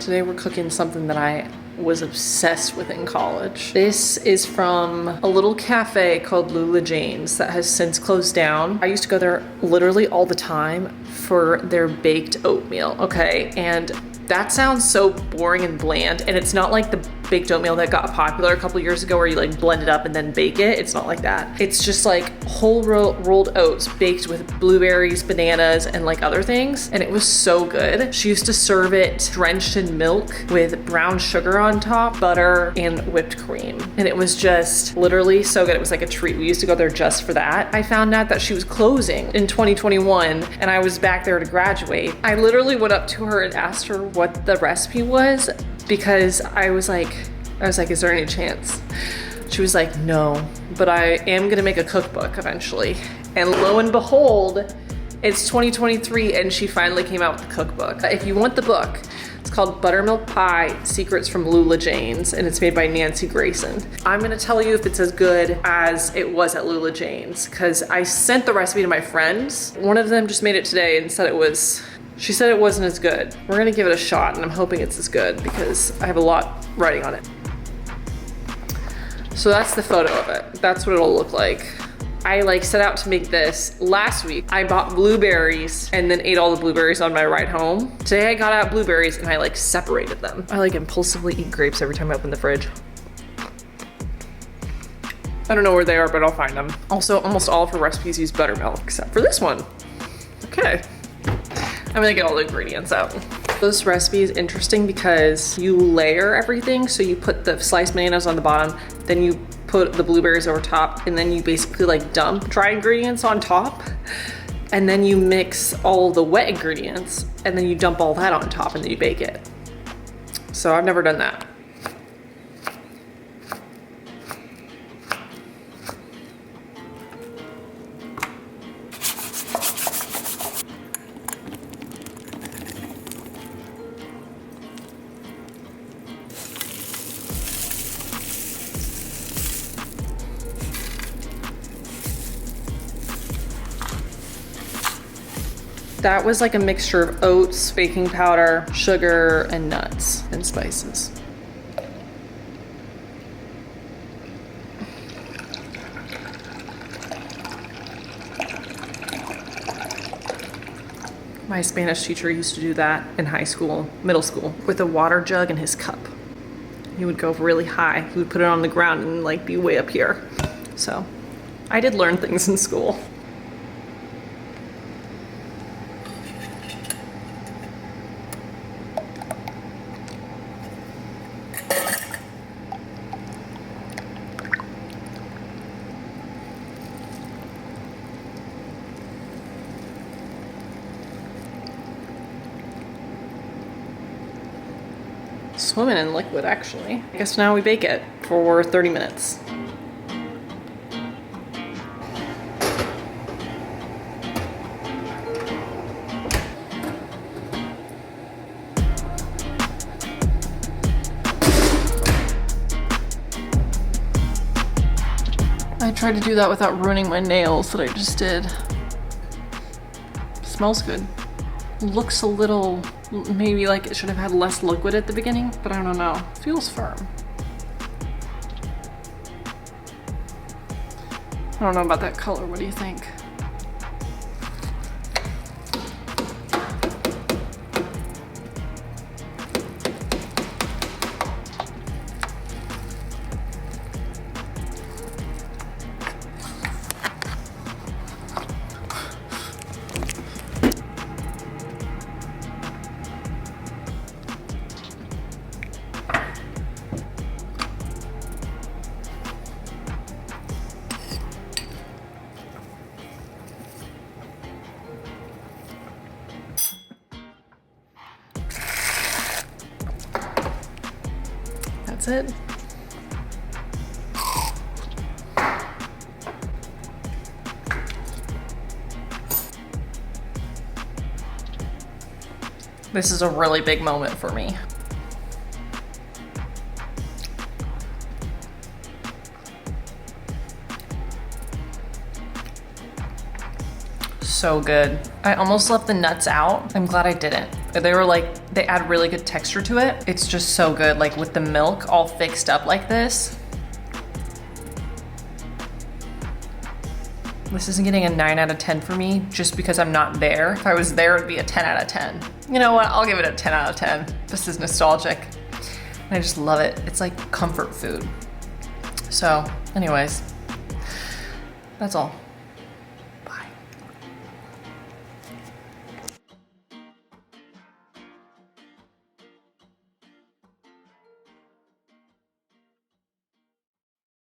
Today we're cooking something that I was obsessed with in college. This is from a little cafe called Lula Janes that has since closed down. I used to go there literally all the time for their baked oatmeal, okay? And that sounds so boring and bland, and it's not like the baked oatmeal that got popular a couple years ago where you like blend it up and then bake it. It's not like that. It's just like whole rolled oats baked with blueberries, bananas, and like other things. And it was so good. She used to serve it drenched in milk with brown sugar on top, butter, and whipped cream. And it was just literally so good. It was like a treat. We used to go there just for that. I found out that she was closing in 2021 and I was back there to graduate. I literally went up to her and asked her what the recipe was, because I was like, is there any chance? She was like, no, but I am gonna make a cookbook eventually. And lo and behold, it's 2023 and she finally came out with the cookbook. If you want the book, it's called Buttermilk Pie, Secrets from Lula Janes, and it's made by Nancy Grayson. I'm gonna tell you if it's as good as it was at Lula Janes, because I sent the recipe to my friends. One of them just made it today and said she said it wasn't as good. We're gonna give it a shot and I'm hoping it's as good because I have a lot writing on it. So that's the photo of it. That's what it'll look like. I like set out to make this last week. I bought blueberries and then ate all the blueberries on my ride home. Today I got out blueberries and I like separated them. I like impulsively eat grapes every time I open the fridge. I don't know where they are, but I'll find them. Also, almost all of her recipes use buttermilk, except for this one. Okay. I'm gonna get all the ingredients out. This recipe is interesting because you layer everything. So you put the sliced bananas on the bottom, then you put the blueberries over top, and then you basically like dump dry ingredients on top. And then you mix all the wet ingredients, and then you dump all that on top, and then you bake it. So I've never done that. That was like a mixture of oats, baking powder, sugar, and nuts and spices. My Spanish teacher used to do that in high school, middle school, with a water jug in his cup. He would go really high. He would put it on the ground and like be way up here. So I did learn things in school. Swimming in liquid, actually. I guess now we bake it for 30 minutes. I tried to do that without ruining my nails that I just did. Smells good. Looks a little, maybe like it should have had less liquid at the beginning, but I don't know. Feels firm. I don't know about that color. What do you think? That's it. This is a really big moment for me. So good. I almost left the nuts out. I'm glad I didn't. They were like, they add really good texture to it. It's just so good, like with the milk all fixed up like this. This isn't getting a 9 out of 10 for me just because I'm not there. If I was there, it'd be a 10 out of 10. You know what? I'll give it a 10 out of 10. This is nostalgic. And I just love it. It's like comfort food. So anyways, that's all.